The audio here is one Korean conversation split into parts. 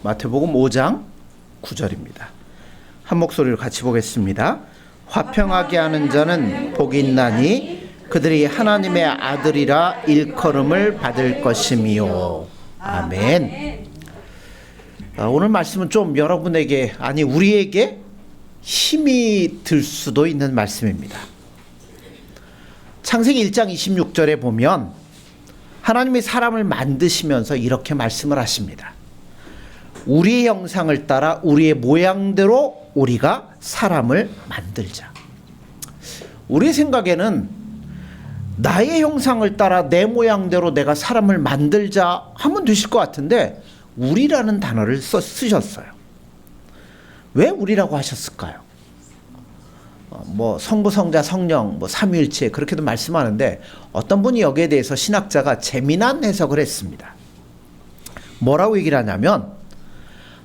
마태복음 5장 9절입니다. 한 목소리로 같이 보겠습니다. 화평하게 하는 자는 복이 있나니 그들이 하나님의 아들이라 일컬음을 받을 것이미요. 아멘. 오늘 말씀은 좀 여러분에게, 아니 우리에게 힘이 들 수도 있는 말씀입니다. 창세기 1장 26절에 보면 하나님이 사람을 만드시면서 이렇게 말씀을 하십니다. 우리의 형상을 따라 우리의 모양대로 우리가 사람을 만들자. 우리 생각에는 나의 형상을 따라 내 모양대로 내가 사람을 만들자 하면 되실 것 같은데 우리라는 단어를 쓰셨어요. 왜 우리라고 하셨을까요? 성부, 성자, 성령, 삼위일체 그렇게도 말씀하는데 어떤 분이 여기에 대해서 신학자가 재미난 해석을 했습니다. 뭐라고 얘기를 하냐면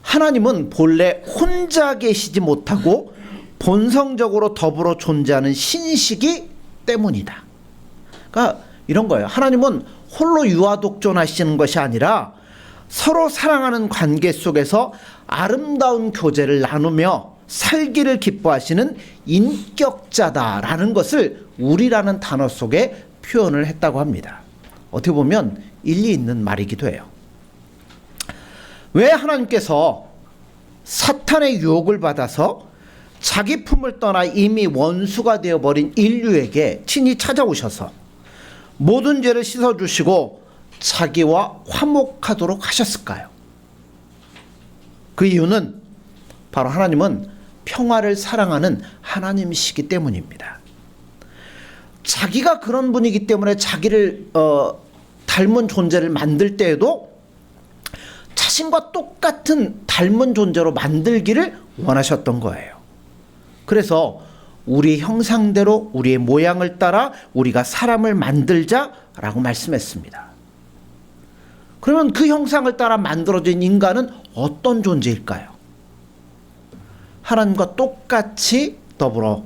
하나님은 본래 혼자 계시지 못하고 본성적으로 더불어 존재하는 신이시기 때문이다. 그러니까 이런 거예요. 하나님은 홀로 유아독존하시는 것이 아니라 서로 사랑하는 관계 속에서 아름다운 교제를 나누며 살기를 기뻐하시는 인격자다라는 것을 우리라는 단어 속에 표현을 했다고 합니다. 어떻게 보면 일리 있는 말이기도 해요. 왜 하나님께서 사탄의 유혹을 받아서 자기 품을 떠나 이미 원수가 되어버린 인류에게 친히 찾아오셔서 모든 죄를 씻어주시고 자기와 화목하도록 하셨을까요? 그 이유는 바로 하나님은 평화를 사랑하는 하나님이시기 때문입니다. 자기가 그런 분이기 때문에 자기를 닮은 존재를 만들 때에도 자신과 똑같은 닮은 존재로 만들기를 원하셨던 거예요. 그래서 우리 형상대로 우리의 모양을 따라 우리가 사람을 만들자라고 말씀했습니다. 그러면 그 형상을 따라 만들어진 인간은 어떤 존재일까요? 하나님과 똑같이 더불어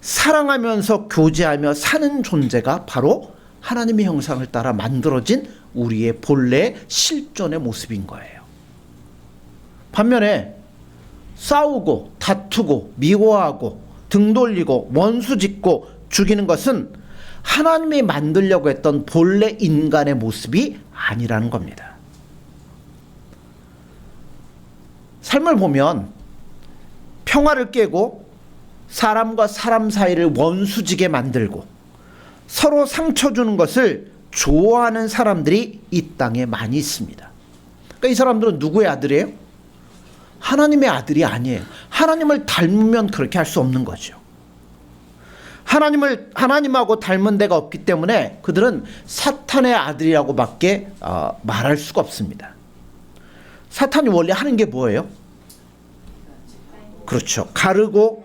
사랑하면서 교제하며 사는 존재가 바로 하나님의 형상을 따라 만들어진 우리의 본래 실존의 모습인 거예요. 반면에 싸우고 다투고 미워하고 등 돌리고 원수 짓고 죽이는 것은 하나님이 만들려고 했던 본래 인간의 모습이 아니라는 겁니다. 삶을 보면 평화를 깨고 사람과 사람 사이를 원수지게 만들고 서로 상처 주는 것을 좋아하는 사람들이 이 땅에 많이 있습니다. 그러니까 이 사람들은 누구의 아들이에요? 하나님의 아들이 아니에요. 하나님을 닮으면 그렇게 할 수 없는 거죠. 하나님하고 닮은 데가 없기 때문에 그들은 사탄의 아들이라고밖에 말할 수가 없습니다. 사탄이 원래 하는 게 뭐예요? 그렇죠. 가르고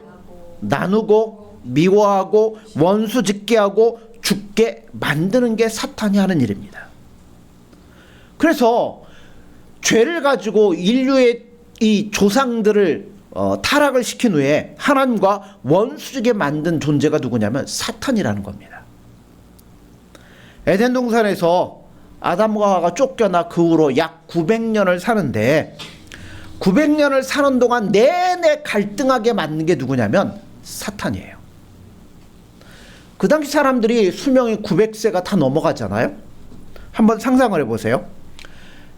나누고 미워하고 원수 짓게 하고 죽게 만드는 게 사탄이 하는 일입니다. 그래서 죄를 가지고 인류의 이 조상들을 타락을 시킨 후에 하나님과 원수지게 만든 존재가 누구냐면 사탄이라는 겁니다. 에덴 동산에서 아담과 하와가 쫓겨나 그 후로 약 900년을 사는데 900년을 사는 동안 내내 갈등하게 만든 게 누구냐면 사탄이에요. 그 당시 사람들이 수명이 900세가 다 넘어가잖아요. 한번 상상을 해보세요.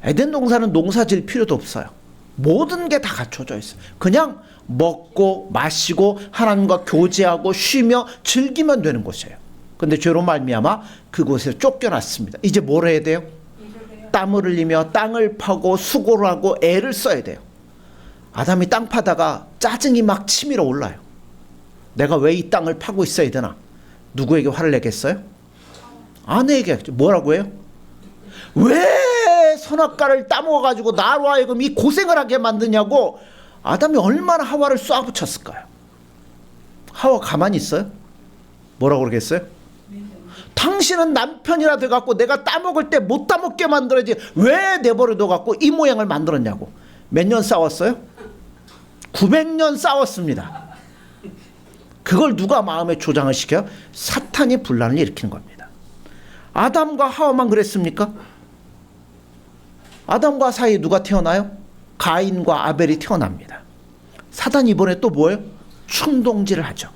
에덴 동산은 농사 지을 필요도 없어요. 모든 게 다 갖춰져 있어요. 그냥 먹고 마시고 하나님과 교제하고 쉬며 즐기면 되는 곳이에요. 근데 죄로 말미암아 그곳에 쫓겨났습니다. 이제 뭘 해야 돼요? 땀을 흘리며 땅을 파고 수고를 하고 애를 써야 돼요. 아담이 땅 파다가 짜증이 막 치밀어 올라요. 내가 왜 이 땅을 파고 있어야 되나? 누구에게 화를 내겠어요? 아내에게. 뭐라고 해요? 왜 선악과를 따먹어가지고 나로 하여금 이 고생을 하게 만드냐고 아담이 얼마나 하와를 쏴붙였을까요? 하와 가만히 있어요? 뭐라고 그러겠어요? 당신은 남편이라 돼갖고 내가 따먹을 때 못 따먹게 만들어야지 왜 내버려둬갖고 이 모양을 만들었냐고. 몇 년 싸웠어요? 900년 싸웠습니다. 그걸 누가 마음에 조장을 시켜요? 사탄이 분란을 일으키는 겁니다. 아담과 하와만 그랬습니까? 아담과 사이에 누가 태어나요? 가인과 아벨이 태어납니다. 사단이 이번에 또 뭐예요? 충동질을 하죠.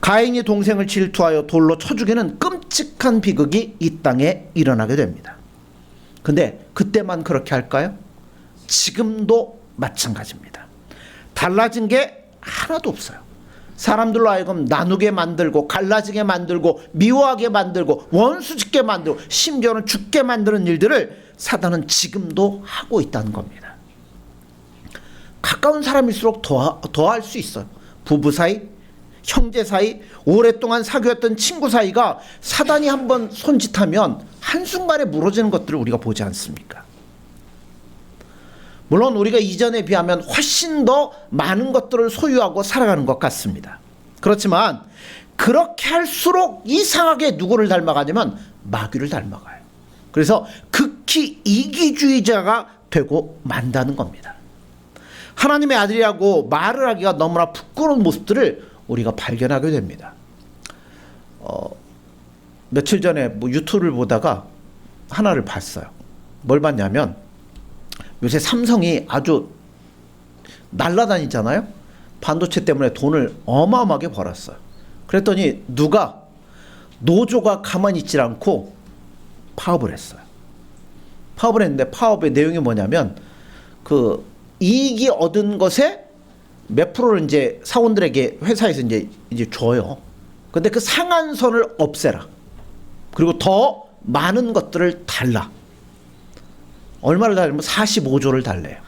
가인이 동생을 질투하여 돌로 쳐 죽이는 끔찍한 비극이 이 땅에 일어나게 됩니다. 근데 그때만 그렇게 할까요? 지금도 마찬가지입니다. 달라진 게 하나도 없어요. 사람들로 하여금 나누게 만들고 갈라지게 만들고 미워하게 만들고 원수짓게 만들고 심지어는 죽게 만드는 일들을 사단은 지금도 하고 있다는 겁니다. 가까운 사람일수록 더 할 수 있어요. 부부 사이, 형제 사이, 오랫동안 사귀었던 친구 사이가 사단이 한번 손짓하면 한순간에 무너지는 것들을 우리가 보지 않습니까? 물론 우리가 이전에 비하면 훨씬 더 많은 것들을 소유하고 살아가는 것 같습니다. 그렇지만 그렇게 할수록 이상하게 누구를 닮아가냐면 마귀를 닮아가요. 그래서 극히 이기주의자가 되고 만다는 겁니다. 하나님의 아들이라고 말을 하기가 너무나 부끄러운 모습들을 우리가 발견하게 됩니다. 며칠 전에 유튜브를 보다가 하나를 봤어요. 뭘 봤냐면 요새 삼성이 아주 날라다니잖아요. 반도체 때문에 돈을 어마어마하게 벌었어요. 그랬더니 누가 노조가 가만히 있질 않고 파업을 했어요. 파업을 했는데 파업의 내용이 뭐냐면 그 이익이 얻은 것에 몇 프로를 이제 사원들에게 회사에서 이제 줘요. 근데 그 상한선을 없애라. 그리고 더 많은 것들을 달라. 얼마를 달라면 45조를 달래요.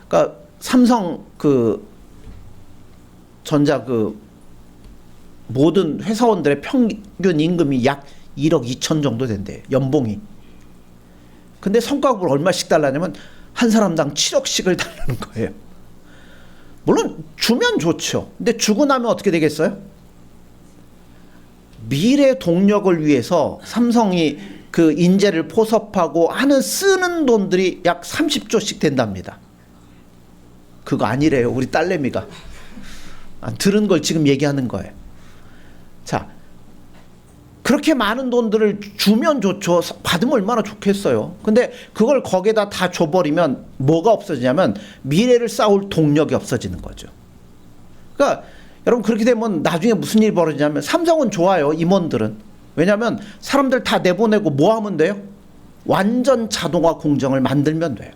그러니까 삼성 그 전자 그 모든 회사원들의 평균 임금이 약 1억 2천 정도 된대요. 연봉이. 근데 성과급을 얼마씩 달라냐면 한 사람당 7억씩을 달라는 거예요. 물론 주면 좋죠. 근데 주고 나면 어떻게 되겠어요? 미래 동력을 위해서 삼성이 그 인재를 포섭하고 하는 쓰는 돈들이 약 30조씩 된답니다. 그거 아니래요. 우리 딸내미가. 들은 걸 지금 얘기하는 거예요. 자, 그렇게 많은 돈들을 주면 좋죠. 받으면 얼마나 좋겠어요. 근데 그걸 거기에다 다 줘버리면 뭐가 없어지냐면 미래를 쌓을 동력이 없어지는 거죠. 그러니까 여러분 그렇게 되면 나중에 무슨 일이 벌어지냐면 삼성은 좋아요. 임원들은. 왜냐하면 사람들 다 내보내고 뭐 하면 돼요? 완전 자동화 공정을 만들면 돼요.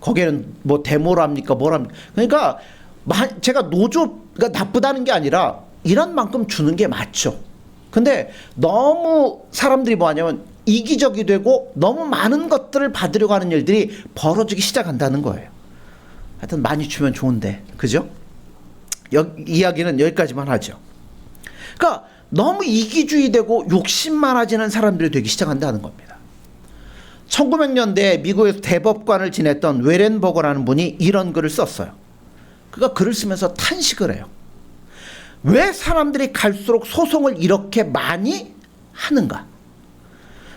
거기에는 뭐 데모를 합니까? 뭘 합니까? 그러니까 제가 노조가 나쁘다는 게 아니라 일한 만큼 주는 게 맞죠. 근데 너무 사람들이 뭐 하냐면 이기적이 되고 너무 많은 것들을 받으려고 하는 일들이 벌어지기 시작한다는 거예요. 하여튼 많이 주면 좋은데, 그죠? 이야기는 여기까지만 하죠. 그러니까 너무 이기주의 되고 욕심 많아지는 사람들이 되기 시작한다는 겁니다. 1900년대에 미국에서 대법관을 지냈던 웨렌 버거라는 분이 이런 글을 썼어요. 그가 글을 쓰면서 탄식을 해요. 왜 사람들이 갈수록 소송을 이렇게 많이 하는가?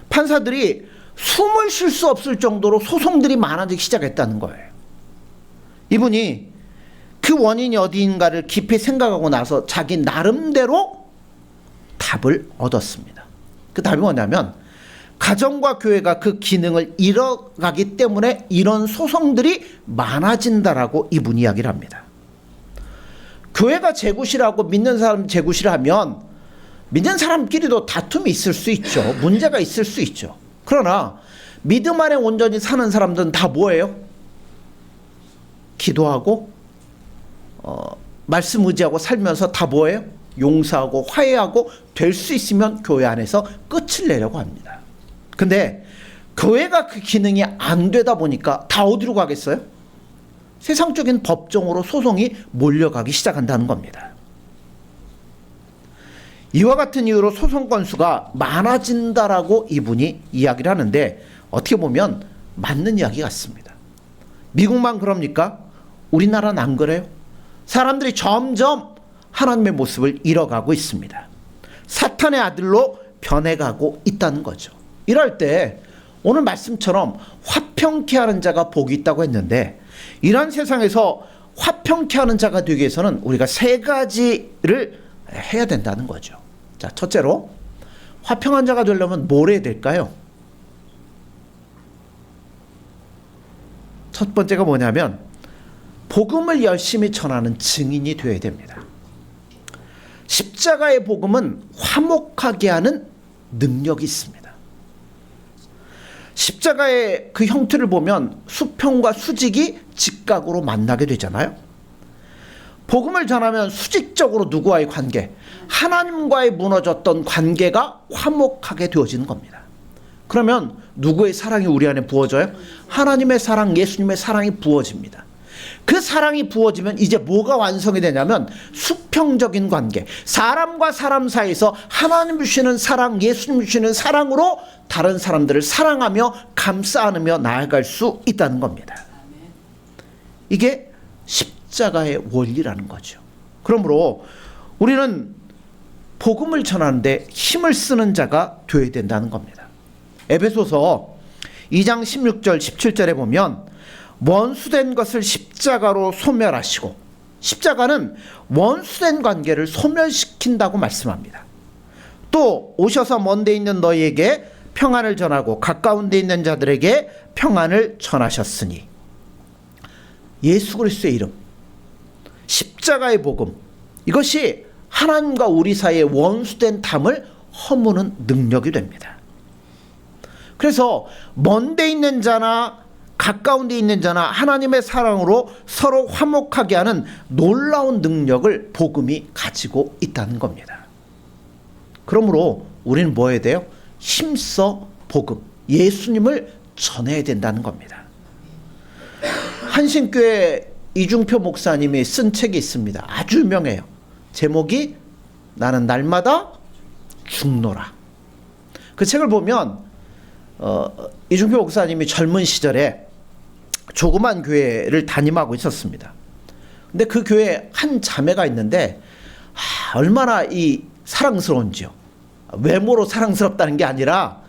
판사들이 숨을 쉴 수 없을 정도로 소송들이 많아지기 시작했다는 거예요. 이분이 그 원인이 어디인가를 깊이 생각하고 나서 자기 나름대로 답을 얻었습니다. 그 답이 뭐냐면 가정과 교회가 그 기능을 잃어가기 때문에 이런 소송들이 많아진다라고 이분이 이야기를 합니다. 교회가 제 곳이라고 믿는 사람 제 곳이라면 믿는 사람끼리도 다툼이 있을 수 있죠. 문제가 있을 수 있죠. 그러나 믿음 안에 온전히 사는 사람들은 다 뭐예요? 기도하고 말씀 의지하고 살면서 다 뭐예요? 용서하고 화해하고 될 수 있으면 교회 안에서 끝을 내려고 합니다. 근데 교회가 그 기능이 안 되다 보니까 다 어디로 가겠어요? 세상적인 법정으로 소송이 몰려가기 시작한다는 겁니다. 이와 같은 이유로 소송 건수가 많아진다라고 이분이 이야기를 하는데 어떻게 보면 맞는 이야기 같습니다. 미국만 그럽니까? 우리나라는 안 그래요? 사람들이 점점 하나님의 모습을 잃어가고 있습니다. 사탄의 아들로 변해가고 있다는 거죠. 이럴 때 오늘 말씀처럼 화평케 하는 자가 복이 있다고 했는데 이런 세상에서 화평케 하는 자가 되기 위해서는 우리가 세 가지를 해야 된다는 거죠. 자, 첫째로 화평한 자가 되려면 뭘 해야 될까요? 첫 번째가 뭐냐면 복음을 열심히 전하는 증인이 되어야 됩니다. 십자가의 복음은 화목하게 하는 능력이 있습니다. 십자가의 그 형태를 보면 수평과 수직이 직각으로 만나게 되잖아요. 복음을 전하면 수직적으로 누구와의 관계, 하나님과의 무너졌던 관계가 화목하게 되어지는 겁니다. 그러면 누구의 사랑이 우리 안에 부어져요? 하나님의 사랑, 예수님의 사랑이 부어집니다. 그 사랑이 부어지면 이제 뭐가 완성이 되냐면 수평적인 관계, 사람과 사람 사이에서 하나님 주시는 사랑, 예수님 주시는 사랑으로 다른 사람들을 사랑하며 감싸 안으며 나아갈 수 있다는 겁니다. 이게 십자가의 원리라는 거죠. 그러므로 우리는 복음을 전하는데 힘을 쓰는 자가 되어야 된다는 겁니다. 에베소서 2장 16절 17절에 보면 원수된 것을 십자가로 소멸하시고, 십자가는 원수된 관계를 소멸시킨다고 말씀합니다. 또 오셔서 먼 데 있는 너희에게 평안을 전하고 가까운 데 있는 자들에게 평안을 전하셨으니, 예수 그리스도의 이름, 십자가의 복음, 이것이 하나님과 우리 사이의 원수된 담을 허무는 능력이 됩니다. 그래서 먼 데 있는 자나 가까운 데 있는 자나 하나님의 사랑으로 서로 화목하게 하는 놀라운 능력을 복음이 가지고 있다는 겁니다. 그러므로 우리는 뭐 해야 돼요? 힘써 복음, 예수님을 전해야 된다는 겁니다. 한신교회 이중표 목사님이 쓴 책이 있습니다. 아주 유명해요. 제목이 나는 날마다 죽노라. 그 책을 보면 이중표 목사님이 젊은 시절에 조그만 교회를 담임하고 있었습니다. 근데 그 교회에 한 자매가 있는데 얼마나 이 사랑스러운지요. 외모로 사랑스럽다는 게 아니라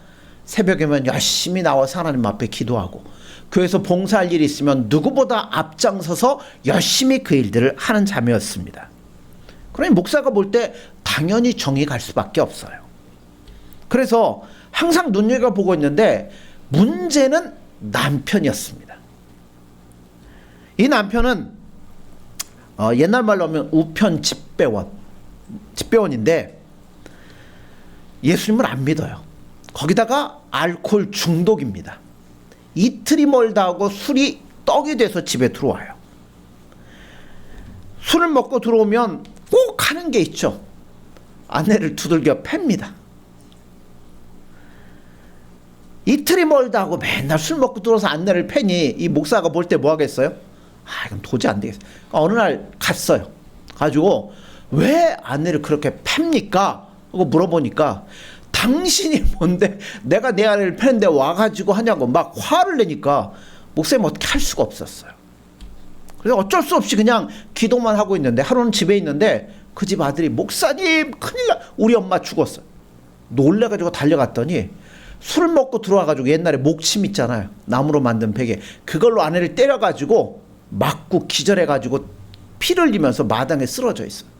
새벽에면 열심히 나와서 하나님 앞에 기도하고, 교회에서 봉사할 일이 있으면 누구보다 앞장서서 열심히 그 일들을 하는 자매였습니다. 그러니 목사가 볼 때 당연히 정이 갈 수밖에 없어요. 그래서 항상 눈여겨보고 있는데 문제는 남편이었습니다. 이 남편은 옛날 말로 하면 우편 집배원인데 예수님을 안 믿어요. 거기다가 알코올 중독입니다. 이틀이 멀다 하고 술이 떡이 돼서 집에 들어와요. 술을 먹고 들어오면 꼭 하는 게 있죠. 아내를 두들겨 팹니다. 이틀이 멀다 하고 맨날 술 먹고 들어와서 아내를 패니 이 목사가 볼 때 뭐 하겠어요? 이건 도저히 안 되겠어. 어느 날 갔어요. 가지고 왜 아내를 그렇게 팹니까? 하고 물어보니까 당신이 뭔데 내가 내 아내를 패는데 와가지고 하냐고 막 화를 내니까 목사님 어떻게 할 수가 없었어요. 그래서 어쩔 수 없이 그냥 기도만 하고 있는데, 하루는 집에 있는데 그 집 아들이 목사님 큰일 나, 우리 엄마 죽었어요. 놀래가지고 달려갔더니 술 먹고 들어와가지고 옛날에 목침 있잖아요, 나무로 만든 베개, 그걸로 아내를 때려가지고 맞고 기절해가지고 피를 흘리면서 마당에 쓰러져 있어요.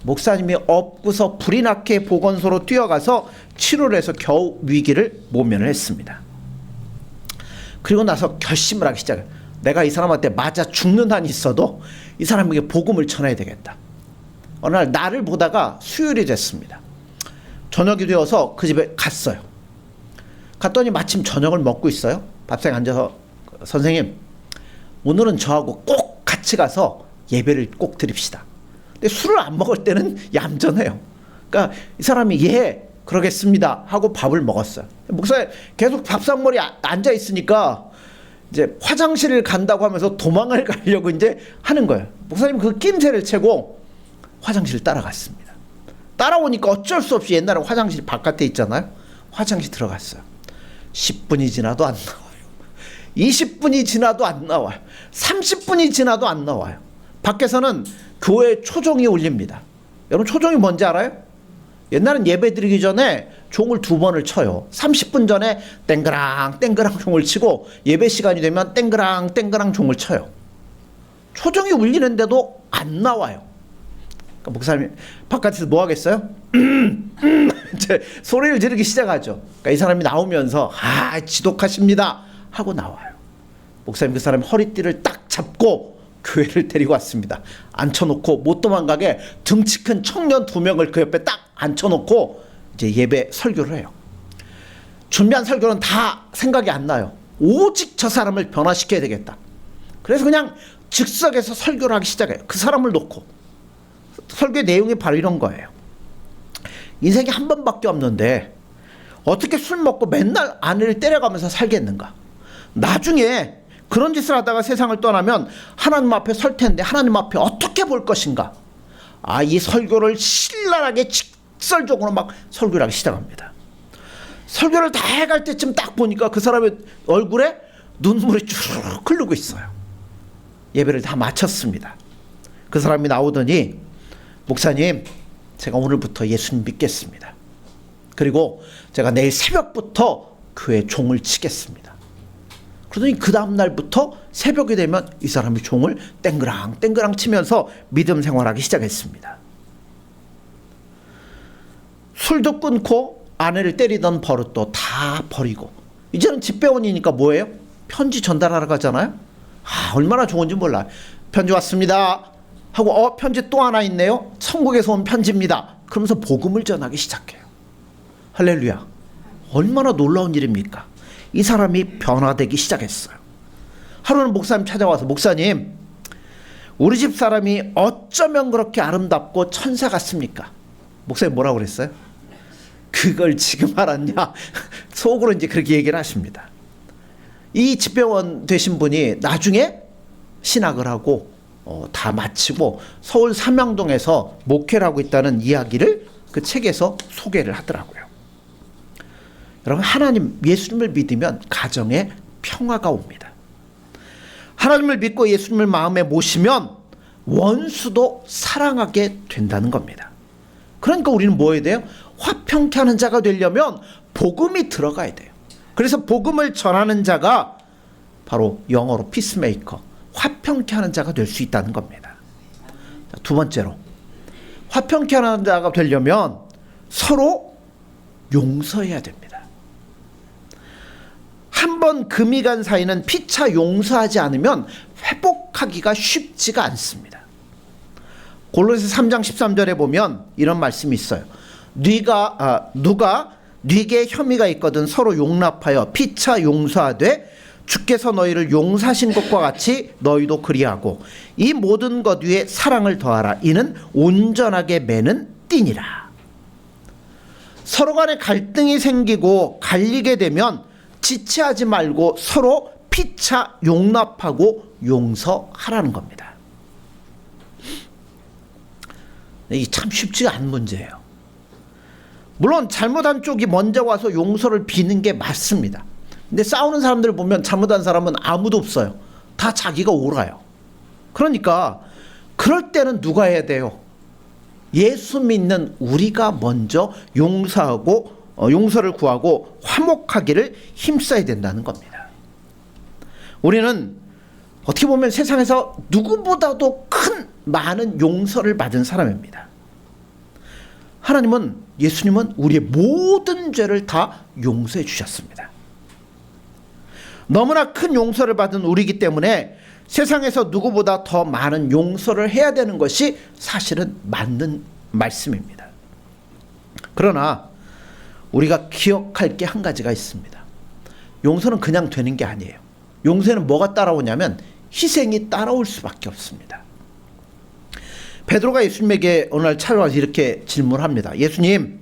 목사님이 엎고서 불이 나게 보건소로 뛰어가서 치료를 해서 겨우 위기를 모면을 했습니다. 그리고 나서 결심을 하기 시작해요. 내가 이 사람한테 맞아 죽는 한이 있어도 이 사람에게 복음을 전해야 되겠다. 어느 날 나를 보다가 수요일이 됐습니다. 저녁이 되어서 그 집에 갔어요. 갔더니 마침 저녁을 먹고 있어요. 밥상에 앉아서 선생님, 오늘은 저하고 꼭 같이 가서 예배를 꼭 드립시다. 근데 술을 안 먹을 때는 얌전해요. 그러니까 이 사람이 예 그러겠습니다 하고 밥을 먹었어요. 목사님 계속 밥상머리에 앉아 있으니까 이제 화장실을 간다고 하면서 도망을 가려고 이제 하는 거예요. 목사님 그 낌새를 채고 화장실 따라갔습니다. 따라오니까 어쩔 수 없이 옛날에 화장실 바깥에 있잖아요. 화장실 들어갔어요. 10분이 지나도 안 나와요. 20분이 지나도 안 나와요. 30분이 지나도 안 나와요. 밖에서는 교회 초종이 울립니다. 여러분 초종이 뭔지 알아요? 옛날엔 예배 드리기 전에 종을 2번을 쳐요. 30분 전에 땡그랑 땡그랑 종을 치고 예배 시간이 되면 땡그랑 땡그랑 종을 쳐요. 초종이 울리는데도 안 나와요. 그러니까 목사님 바깥에서 뭐 하겠어요? 이제 소리를 지르기 시작하죠. 그러니까 이 사람이 나오면서 지독하십니다 하고 나와요. 목사님 그 사람이 허리띠를 딱 잡고 교회를 데리고 왔습니다. 앉혀놓고 못 도망가게 등치 큰 청년 2명을 그 옆에 딱 앉혀놓고 이제 예배 설교를 해요. 준비한 설교는 다 생각이 안 나요. 오직 저 사람을 변화시켜야 되겠다. 그래서 그냥 즉석에서 설교를 하기 시작해요. 그 사람을 놓고. 설교의 내용이 바로 이런 거예요. 인생이 한 번밖에 없는데 어떻게 술 먹고 맨날 아내를 때려가면서 살겠는가. 나중에 그런 짓을 하다가 세상을 떠나면 하나님 앞에 설 텐데 하나님 앞에 어떻게 볼 것인가. 이 설교를 신랄하게 직설적으로 막 설교를 하기 시작합니다. 설교를 다 해갈 때쯤 딱 보니까 그 사람의 얼굴에 눈물이 쭉 흐르고 있어요. 예배를 다 마쳤습니다. 그 사람이 나오더니 목사님, 제가 오늘부터 예수님 믿겠습니다. 그리고 제가 내일 새벽부터 교회 종을 치겠습니다. 그러더니 그 다음날부터 새벽이 되면 이 사람이 종을 땡그랑 땡그랑 치면서 믿음 생활하기 시작했습니다. 술도 끊고 아내를 때리던 버릇도 다 버리고 이제는 집배원이니까 뭐예요? 편지 전달하러 가잖아요. 얼마나 좋은지 몰라요. 편지 왔습니다 하고 편지 또 하나 있네요. 천국에서 온 편지입니다. 그러면서 복음을 전하기 시작해요. 할렐루야. 얼마나 놀라운 일입니까? 이 사람이 변화되기 시작했어요. 하루는 목사님 찾아와서 목사님, 우리 집 사람이 어쩌면 그렇게 아름답고 천사 같습니까? 목사님 뭐라고 그랬어요? 그걸 지금 알았냐? 속으로 이제 그렇게 얘기를 하십니다. 이 집배원 되신 분이 나중에 신학을 하고 다 마치고 서울 삼양동에서 목회를 하고 있다는 이야기를 그 책에서 소개를 하더라고요. 여러분, 하나님, 예수님을 믿으면 가정에 평화가 옵니다. 하나님을 믿고 예수님을 마음에 모시면 원수도 사랑하게 된다는 겁니다. 그러니까 우리는 뭐 해야 돼요? 화평케 하는 자가 되려면 복음이 들어가야 돼요. 그래서 복음을 전하는 자가 바로 영어로 피스메이커, 화평케 하는 자가 될 수 있다는 겁니다. 두 번째로, 화평케 하는 자가 되려면 서로 용서해야 됩니다. 한번 금이 간 사이는 피차 용서하지 않으면 회복하기가 쉽지가 않습니다. 골로새 3장 13절에 보면 이런 말씀이 있어요. 누가 네게 혐의가 있거든 서로 용납하여 피차 용서하되 주께서 너희를 용서하신 것과 같이 너희도 그리하고 이 모든 것 위에 사랑을 더하라. 이는 온전하게 매는 띠니라. 서로 간에 갈등이 생기고 갈리게 되면 지체하지 말고 서로 피차 용납하고 용서하라는 겁니다. 이게 참 쉽지 않은 문제예요. 물론 잘못한 쪽이 먼저 와서 용서를 비는 게 맞습니다. 근데 싸우는 사람들을 보면 잘못한 사람은 아무도 없어요. 다 자기가 옳아요. 그러니까 그럴 때는 누가 해야 돼요? 예수 믿는 우리가 먼저 용서하고 용서를 구하고 화목하기를 힘써야 된다는 겁니다. 우리는 어떻게 보면 세상에서 누구보다도 큰 많은 용서를 받은 사람입니다. 하나님은, 예수님은 우리의 모든 죄를 다 용서해 주셨습니다. 너무나 큰 용서를 받은 우리이기 때문에 세상에서 누구보다 더 많은 용서를 해야 되는 것이 사실은 맞는 말씀입니다. 그러나 우리가 기억할 게 한 가지가 있습니다. 용서는 그냥 되는 게 아니에요. 용서에는 뭐가 따라오냐면 희생이 따라올 수밖에 없습니다. 베드로가 예수님에게 어느 날 찾아와서 이렇게 질문합니다. 예수님,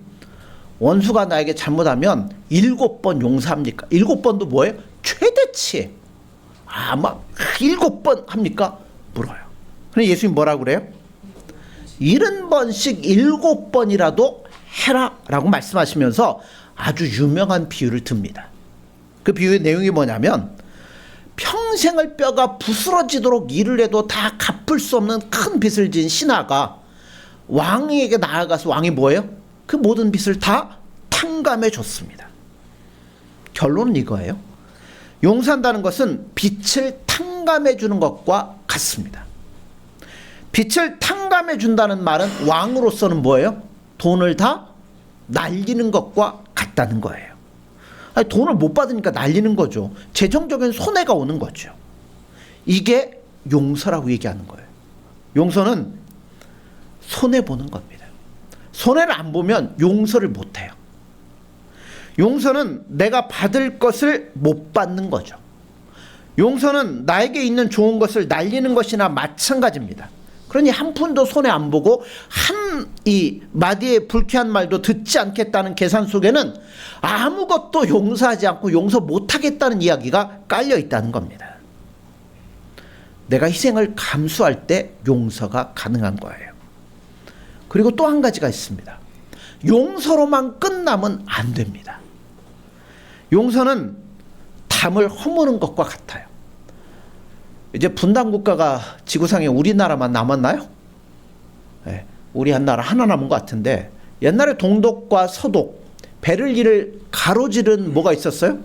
원수가 나에게 잘못하면 7번 용서합니까? 7번도 뭐예요? 최대치에. 막 7번 합니까? 물어요. 근데 예수님 뭐라고 그래요? 70번씩 7번이라도 해라 라고 말씀하시면서 아주 유명한 비유를 듭니다. 그 비유의 내용이 뭐냐면 평생을 뼈가 부스러지도록 일을 해도 다 갚을 수 없는 큰 빚을 진 신하가 왕에게 나아가서 왕이 뭐예요? 그 모든 빚을 다 탕감해 줬습니다. 결론은 이거예요. 용서한다는 것은 빚을 탕감해 주는 것과 같습니다. 빚을 탕감해 준다는 말은 왕으로서는 뭐예요? 돈을 다 날리는 것과 같다는 거예요. 돈을 못 받으니까 날리는 거죠. 재정적인 손해가 오는 거죠. 이게 용서라고 얘기하는 거예요. 용서는 손해보는 겁니다. 손해를 안 보면 용서를 못해요. 용서는 내가 받을 것을 못 받는 거죠. 용서는 나에게 있는 좋은 것을 날리는 것이나 마찬가지입니다. 그러니 한 푼도 손해 안 보고 이 마디의 불쾌한 말도 듣지 않겠다는 계산 속에는 아무것도 용서하지 않고 용서 못하겠다는 이야기가 깔려 있다는 겁니다. 내가 희생을 감수할 때 용서가 가능한 거예요. 그리고 또 한 가지가 있습니다. 용서로만 끝나면 안 됩니다. 용서는 담을 허무는 것과 같아요. 이제 분단국가가 지구상에 우리나라만 남았나요? 네, 우리 한 나라 하나 남은 것 같은데, 옛날에 동독과 서독, 베를린을 가로지른 뭐가 있었어요?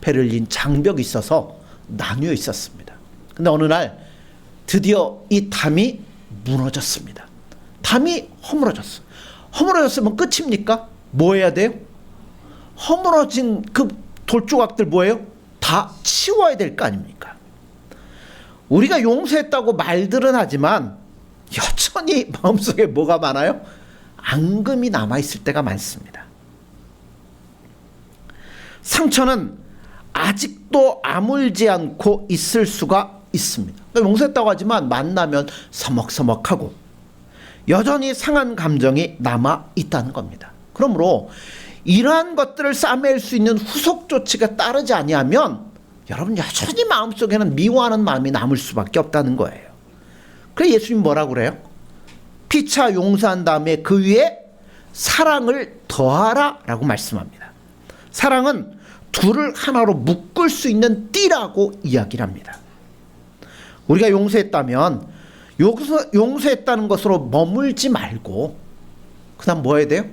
베를린 장벽이 있어서 나뉘어 있었습니다. 근데 어느 날 드디어 이 담이 무너졌습니다. 담이 허물어졌어요. 허물어졌으면 끝입니까? 뭐 해야 돼요? 허물어진 그 돌조각들 뭐예요? 다 치워야 될 거 아닙니까? 우리가 용서했다고 말들은 하지만 여전히 마음속에 뭐가 많아요? 앙금이 남아있을 때가 많습니다. 상처는 아직도 아물지 않고 있을 수가 있습니다. 그러니까 용서했다고 하지만 만나면 서먹서먹하고 여전히 상한 감정이 남아있다는 겁니다. 그러므로 이러한 것들을 싸맬 수 있는 후속 조치가 따르지 아니하면 여러분 여전히 마음속에는 미워하는 마음이 남을 수밖에 없다는 거예요. 그래서 예수님 뭐라고 그래요? 피차 용서한 다음에 그 위에 사랑을 더하라 라고 말씀합니다. 사랑은 둘을 하나로 묶을 수 있는 띠라고 이야기를 합니다. 우리가 용서했다면 용서했다는 것으로 머물지 말고 그 다음 뭐 해야 돼요?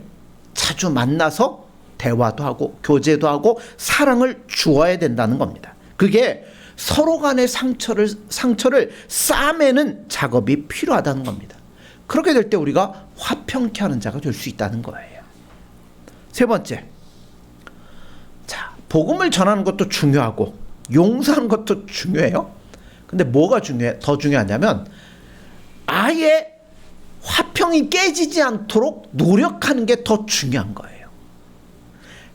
자주 만나서 대화도 하고 교제도 하고 사랑을 주어야 된다는 겁니다. 그게 서로 간의 상처를 싸매는 작업이 필요하다는 겁니다. 그렇게 될 때 우리가 화평케 하는 자가 될 수 있다는 거예요. 세 번째, 자, 복음을 전하는 것도 중요하고 용서하는 것도 중요해요. 근데 뭐가 더 중요하냐면 아예 화평이 깨지지 않도록 노력하는 게 더 중요한 거예요.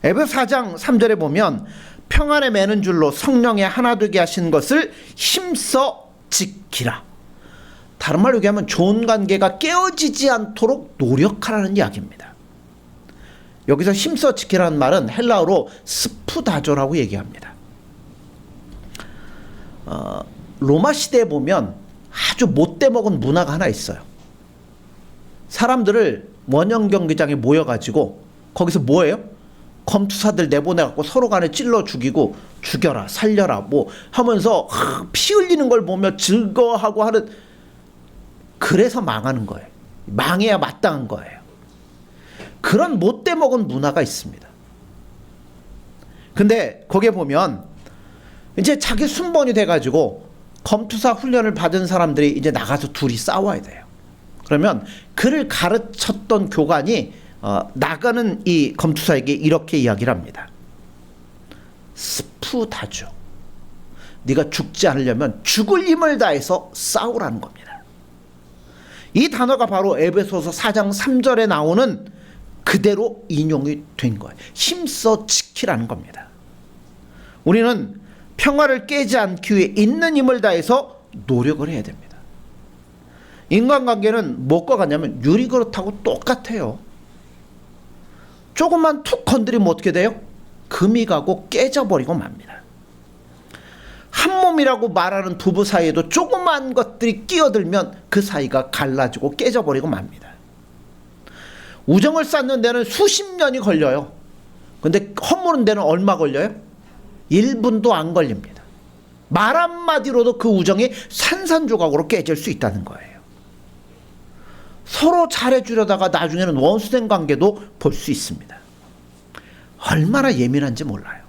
에베소 4장 3절에 보면 평안에 매는 줄로 성령에 하나 되게 하신 것을 힘써 지키라. 다른 말로 얘기하면 좋은 관계가 깨어지지 않도록 노력하라는 이야기입니다. 여기서 힘써 지키라는 말은 헬라어로 스푸다조라고 얘기합니다. 로마 시대에 보면 아주 못돼 먹은 문화가 하나 있어요. 사람들을 원형 경기장에 모여가지고 거기서 뭐예요? 검투사들 내보내갖고 서로 간에 찔러 죽이고 죽여라 살려라 뭐 하면서 피 흘리는 걸 보며 즐거워하고 하는, 그래서 망하는 거예요. 망해야 마땅한 거예요. 그런 못돼 먹은 문화가 있습니다. 근데 거기에 보면 이제 자기 순번이 돼가지고 검투사 훈련을 받은 사람들이 이제 나가서 둘이 싸워야 돼요. 그러면 그를 가르쳤던 교관이 나가는 이 검투사에게 이렇게 이야기를 합니다. 스푸다죠. 네가 죽지 않으려면 죽을 힘을 다해서 싸우라는 겁니다. 이 단어가 바로 에베소서 4장 3절에 나오는 그대로 인용이 된 거예요. 힘써 지키라는 겁니다. 우리는 평화를 깨지 않기 위해 있는 힘을 다해서 노력을 해야 됩니다. 인간관계는 뭐가 같냐면 유리그릇하고 똑같아요. 조금만 툭 건드리면 어떻게 돼요? 금이 가고 깨져버리고 맙니다. 한 몸이라고 말하는 부부 사이에도 조그만 것들이 끼어들면 그 사이가 갈라지고 깨져버리고 맙니다. 우정을 쌓는 데는 수십 년이 걸려요. 근데 허무는 데는 얼마 걸려요? 1분도 안 걸립니다. 말 한마디로도 그 우정이 산산조각으로 깨질 수 있다는 거예요. 서로 잘해주려다가 나중에는 원수된 관계도 볼 수 있습니다. 얼마나 예민한지 몰라요.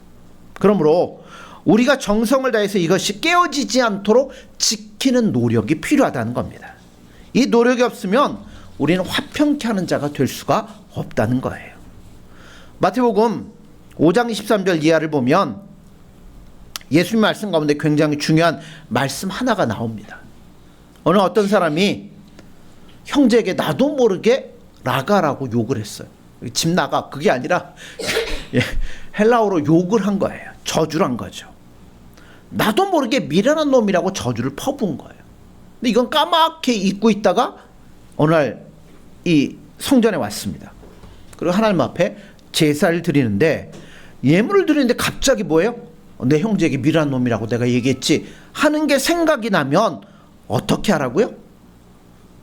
그러므로 우리가 정성을 다해서 이것이 깨어지지 않도록 지키는 노력이 필요하다는 겁니다. 이 노력이 없으면 우리는 화평케 하는 자가 될 수가 없다는 거예요. 마태복음 5장 23절 이하를 보면 예수님 말씀 가운데 굉장히 중요한 말씀 하나가 나옵니다. 어느 어떤 사람이 형제에게 나도 모르게 나가라고 욕을 했어요. 집 나가, 그게 아니라 헬라어로 욕을 한 거예요. 저주를 한 거죠. 나도 모르게 미련한 놈이라고 저주를 퍼부은 거예요. 근데 이건 까맣게 잊고 있다가 어느 날 이 성전에 왔습니다. 그리고 하나님 앞에 제사를 드리는데, 예물을 드리는데 갑자기 뭐예요? 내 형제에게 미련한 놈이라고 내가 얘기했지 하는 게 생각이 나면 어떻게 하라고요?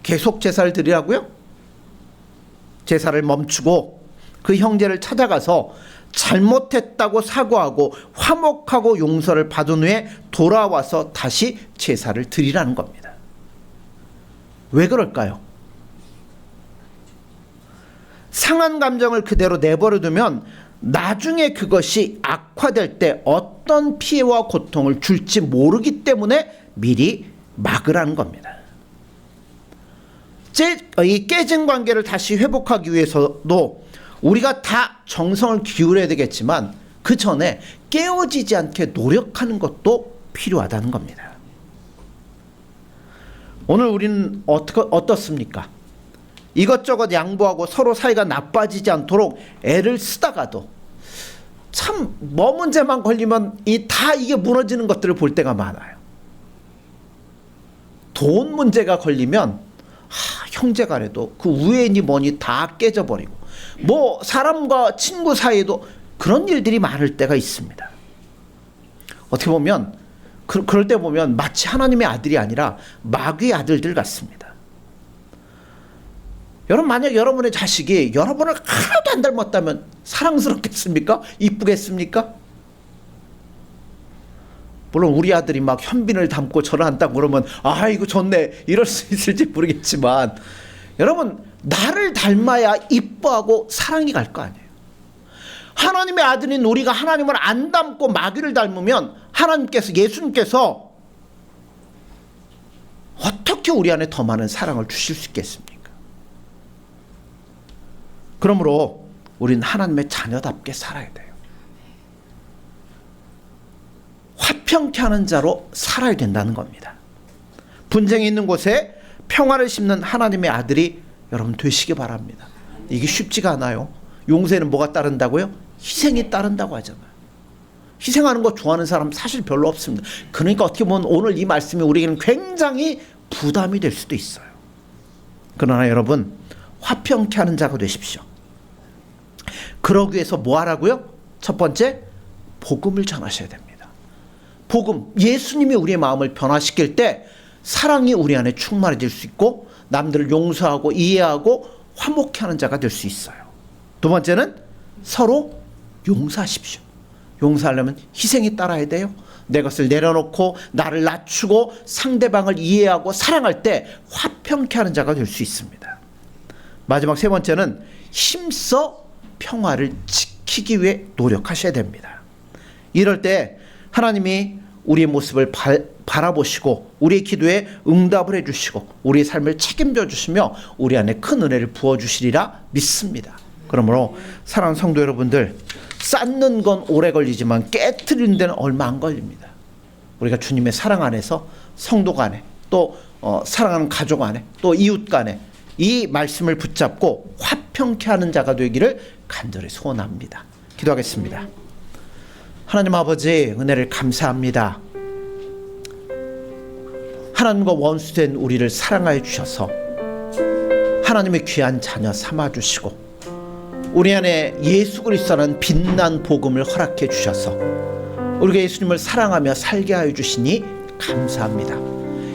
계속 제사를 드리라고요? 제사를 멈추고 그 형제를 찾아가서 잘못했다고 사과하고 화목하고 용서를 받은 후에 돌아와서 다시 제사를 드리라는 겁니다. 왜 그럴까요? 상한 감정을 그대로 내버려두면 나중에 그것이 악화될 때 어떤 피해와 고통을 줄지 모르기 때문에 미리 막으라는 겁니다. 이 깨진 관계를 다시 회복하기 위해서도 우리가 다 정성을 기울여야 되겠지만 그 전에 깨어지지 않게 노력하는 것도 필요하다는 겁니다. 오늘 우리는 어떻습니까? 이것저것 양보하고 서로 사이가 나빠지지 않도록 애를 쓰다가도 참 뭐 문제만 걸리면 다 이게 무너지는 것들을 볼 때가 많아요. 돈 문제가 걸리면 형제간에도 그 우애니 뭐니 다 깨져버리고, 뭐 사람과 친구 사이에도 그런 일들이 많을 때가 있습니다. 어떻게 보면 그럴 때 보면 마치 하나님의 아들이 아니라 마귀의 아들들 같습니다. 여러분, 만약 여러분의 자식이 여러분을 하나도 안 닮았다면 사랑스럽겠습니까? 이쁘겠습니까? 물론 우리 아들이 막 현빈을 닮고 저를 한다고 그러면 아이고 좋네 이럴 수 있을지 모르겠지만, 여러분, 나를 닮아야 이뻐하고 사랑이 갈 거 아니에요. 하나님의 아들인 우리가 하나님을 안 닮고 마귀를 닮으면 하나님께서, 예수님께서 어떻게 우리 안에 더 많은 사랑을 주실 수 있겠습니까? 그러므로 우리는 하나님의 자녀답게 살아야 돼요. 화평케 하는 자로 살아야 된다는 겁니다. 분쟁이 있는 곳에 평화를 심는 하나님의 아들이 여러분 되시기 바랍니다. 이게 쉽지가 않아요. 용서에는 뭐가 따른다고요? 희생이 따른다고 하잖아요. 희생하는 거 좋아하는 사람 사실 별로 없습니다. 그러니까 어떻게 보면 오늘 이 말씀이 우리에게는 굉장히 부담이 될 수도 있어요. 그러나 여러분, 화평케 하는 자가 되십시오. 그러기 위해서 뭐 하라고요? 첫 번째, 복음을 전하셔야 됩니다. 복음, 예수님이 우리의 마음을 변화시킬 때 사랑이 우리 안에 충만해질 수 있고 남들을 용서하고 이해하고 화목케 하는 자가 될 수 있어요. 두 번째는 서로 용서하십시오. 용서하려면 희생이 따라야 돼요. 내 것을 내려놓고 나를 낮추고 상대방을 이해하고 사랑할 때 화평케 하는 자가 될 수 있습니다. 마지막 세 번째는 힘써 평화를 지키기 위해 노력하셔야 됩니다. 이럴 때 하나님이 우리의 모습을 바라보시고 우리의 기도에 응답을 해주시고 우리의 삶을 책임져 주시며 우리 안에 큰 은혜를 부어주시리라 믿습니다. 그러므로 사랑하는 성도 여러분들, 쌓는 건 오래 걸리지만 깨트리는 데는 얼마 안 걸립니다. 우리가 주님의 사랑 안에서 성도 간에 또 사랑하는 가족 안에 또 이웃 간에 이 말씀을 붙잡고 화평케 하는 자가 되기를 간절히 소원합니다. 기도하겠습니다. 하나님 아버지, 은혜를 감사합니다. 하나님과 원수된 우리를 사랑하여 주셔서 하나님의 귀한 자녀 삼아주시고 우리 안에 예수 그리스도라는 빛난 복음을 허락해 주셔서 우리가 예수님을 사랑하며 살게 하여 주시니 감사합니다.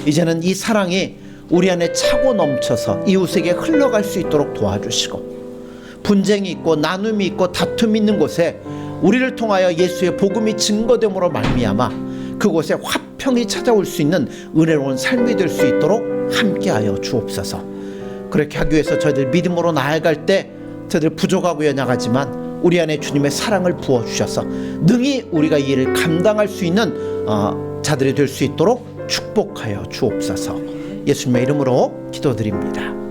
이제는 이 사랑이 우리 안에 차고 넘쳐서 이웃에게 흘러갈 수 있도록 도와주시고 분쟁이 있고 나눔이 있고 다툼이 있는 곳에 우리를 통하여 예수의 복음이 증거됨으로 말미암아 그곳에 화평이 찾아올 수 있는 은혜로운 삶이 될 수 있도록 함께하여 주옵소서. 그렇게 하기 위해서 저희들 믿음으로 나아갈 때 저희들 부족하고 연약하지만 우리 안에 주님의 사랑을 부어주셔서 능히 우리가 이 일을 감당할 수 있는 자들이 될 수 있도록 축복하여 주옵소서. 예수님의 이름으로 기도드립니다.